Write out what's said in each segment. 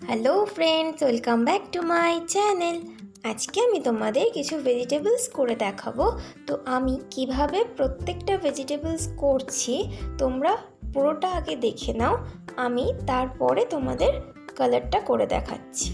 Hello friends, welcome back to my channel. আজকে আমি তোমাদের কিছু ভেজিটেবলস করে দেখাবো। তো আমি কিভাবে প্রত্যেকটা ভেজিটেবলস করছি তোমরা পুরোটা আগে দেখে নাও, আমি তারপরে তোমাদের কালারটা করে দেখাচ্ছি।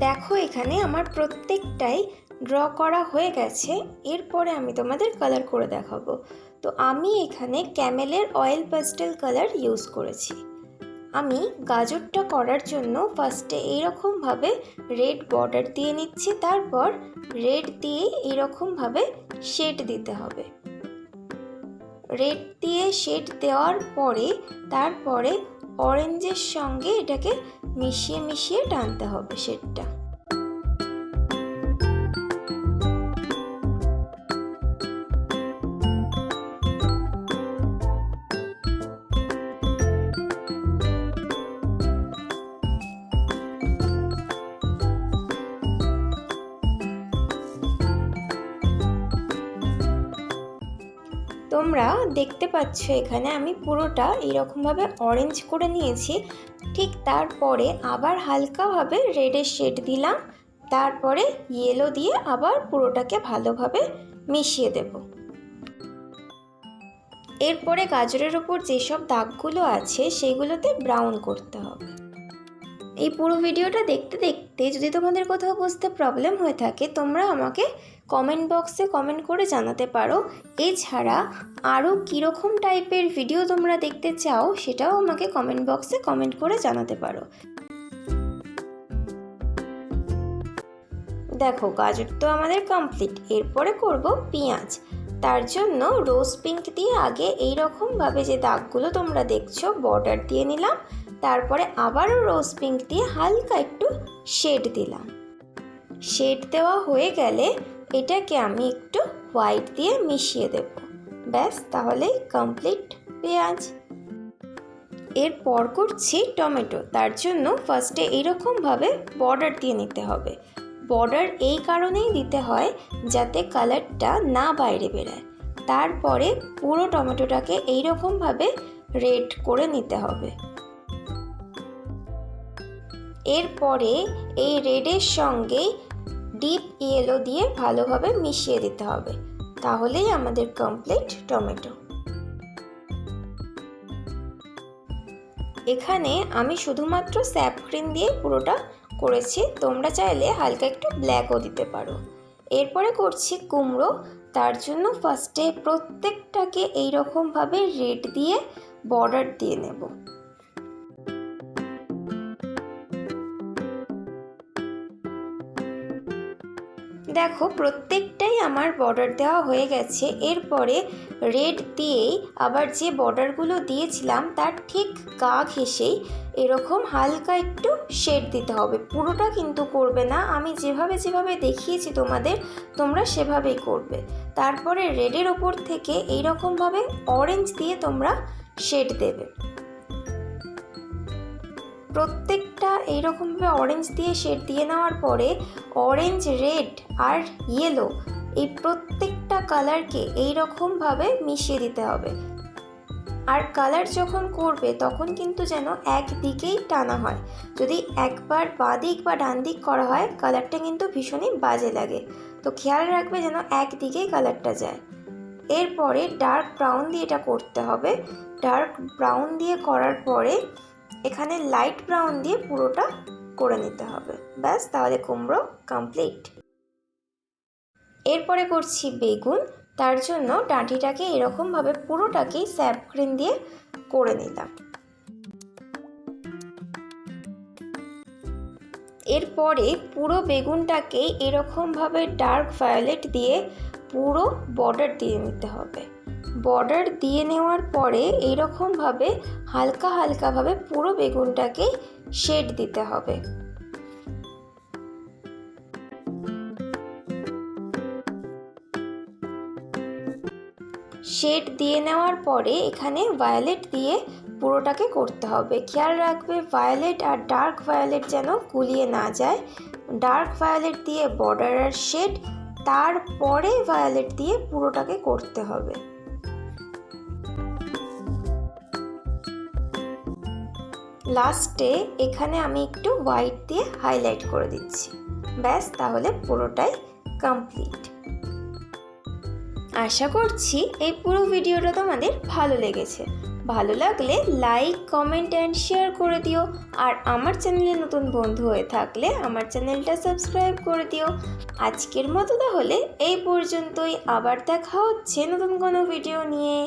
দেখো, এখানে আমার প্রত্যেকটাই ড্র করা হয়ে গেছে। এরপরে আমি তোমাদের কালার করে দেখাবো। তো আমি এখানে ক্যামেলের অয়েল পাস্টেল কালার ইউজ করেছি। আমি গাজরটা করার জন্য ফার্স্টে এইরকমভাবে রেড বর্ডার দিয়ে নিচ্ছি, তারপর রেড দিয়ে এইরকমভাবে শেড দিতে হবে। রেড দিয়ে শেড দেওয়ার পরে তারপরে অরেঞ্জের সঙ্গে এটাকে মিশিয়ে মিশিয়ে টানতে হবে শেডটা। তোমরা দেখতে পাচ্ছ এখানে আমি পুরোটা এইরকমভাবে অরেঞ্জ করে নিয়েছি। ঠিক তারপরে আবার হালকাভাবে রেডের শেড দিলাম, তারপরে ইয়েলো দিয়ে আবার পুরোটাকে ভালোভাবে মিশিয়ে দেব। এরপরে গাজরের ওপর যেসব দাগগুলো আছে সেগুলোতে ব্রাউন করতে হবে। এই পুরো ভিডিওটা দেখতে দেখতে যদি তোমাদের কোথাও বুঝতে প্রবলেম হয়ে থাকে তোমরা আমাকে কমেন্ট বক্সে কমেন্ট করে জানাতে পারো। এছাড়া আরও কীরকম টাইপের ভিডিও তোমরা দেখতে চাও সেটাও আমাকে কমেন্ট বক্সে কমেন্ট করে জানাতে পারো। দেখো, গাজর তো আমাদের কমপ্লিট। এরপরে করব পেঁয়াজ। তার জন্য রোজ পিঙ্ক দিয়ে আগে এইরকমভাবে যে দাগগুলো তোমরা দেখছো বর্ডার দিয়ে নিলাম, তারপরে আবারও রোজ পিঙ্ক দিয়ে হালকা একটু শেড দিলাম। শেড দেওয়া হয়ে গেলে এটাকে আমি একটু হোয়াইট দিয়ে মিশিয়ে দেব। ব্যাস, তাহলেই কমপ্লিট পেঁয়াজ। এরপর করছি টমেটো। তার জন্য ফার্স্টে এইরকমভাবে বর্ডার দিয়ে নিতে হবে। বর্ডার এই কারণেই দিতে হয় যাতে কালারটা না বাইরে বেরোয়। তারপরে পুরো টমেটোটাকে এইরকমভাবে রেড করে নিতে হবে। এরপরে এই রেডের সঙ্গে ডিপ ইয়েলো দিয়ে ভালোভাবে মিশিয়ে দিতে হবে, তাহলেই আমাদের কমপ্লিট টমেটো। এখানে আমি শুধুমাত্র স্যাপ গ্রিন দিয়ে পুরোটা করেছি, তোমরা চাইলে হালকা একটু ব্ল্যাকও দিতে পারো। এরপরে করছি কুমড়ো। তার জন্য ফার্স্টে প্রত্যেকটাকে এইরকমভাবে রেড দিয়ে বর্ডার দিয়ে নেব। দেখো, প্রত্যেকটাই আমার বর্ডার দেওয়া হয়ে গেছে। এরপরে রেড দিয়েই আবার যে বর্ডারগুলো দিয়েছিলাম তার ঠিক গা ঘেঁষেই এরকম হালকা একটু শেড দিতে হবে। পুরোটা কিন্তু করবে না, আমি যেভাবে যেভাবে দেখিয়েছি তোমাদের তোমরা সেভাবেই করবে। তারপরে রেডের ওপর থেকে এইরকমভাবে অরেঞ্জ দিয়ে তোমরা শেড দেবে। প্রত্যেকটা এইরকমভাবে অরেঞ্জ দিয়ে শেড দিয়ে নেওয়ার পরে অরেঞ্জ, রেড আর ইয়েলো এই প্রত্যেকটা কালারকে এইরকমভাবে মিশিয়ে দিতে হবে। আর কালার যখন করবে তখন কিন্তু যেন একদিকেই টানা হয়। যদি একবার বাঁ দিক বা ডান দিক করা হয় কালারটা কিন্তু ভীষণই বাজে লাগে। তো খেয়াল রাখবে যেন একদিকেই কালারটা যায়। এরপরে ডার্ক ব্রাউন দিয়ে এটা করতে হবে। ডার্ক ব্রাউন দিয়ে করার পরে এখানে লাইট ব্রাউন দিয়ে পুরোটা করে নিতে হবে। ব্যাস, তাহলে কুমড়ো কমপ্লিট। এরপরে করছি বেগুন। তার জন্য ডাঁটিটাকে এরকমভাবে পুরোটাকেই স্যাপ গ্রিন দিয়ে করে নিলাম। এরপরে পুরো বেগুনটাকে এরকমভাবে ডার্ক ভায়োলেট দিয়ে পুরো বর্ডার দিয়ে নিতে হবে। বর্ডার দিয়ে নেওয়ার পরে এইরকমভাবে হালকা হালকাভাবে পুরো বেগুনটাকে শেড দিতে হবে। শেড দিয়ে নেওয়ার পরে এখানে ভায়োলেট দিয়ে পুরোটাকে করতে হবে। খেয়াল রাখবে ভায়োলেট আর ডার্ক ভায়োলেট যেন গুলিয়ে না যায়। ডার্ক ভায়োলেট দিয়ে বর্ডার আর শেড, তারপরে ভায়োলেট দিয়ে পুরোটাকে করতে হবে। লাস্টে এখানে আমি একটু হোয়াইট দিয়ে হাইলাইট করে দিচ্ছি। ব্যাস, তাহলে পুরোটাই কমপ্লিট। আশা করছি এই পুরো ভিডিওটা তোমাদের ভালো লেগেছে। ভালো লাগলে লাইক, কমেন্ট অ্যান্ড শেয়ার করে দিও। আর আমার চ্যানেলে নতুন বন্ধু হয়ে থাকলে আমার চ্যানেলটা সাবস্ক্রাইব করে দিও। আজকের মতো তাহলে এই পর্যন্তই। আবার দেখা হচ্ছে নতুন কোনো ভিডিও নিয়ে।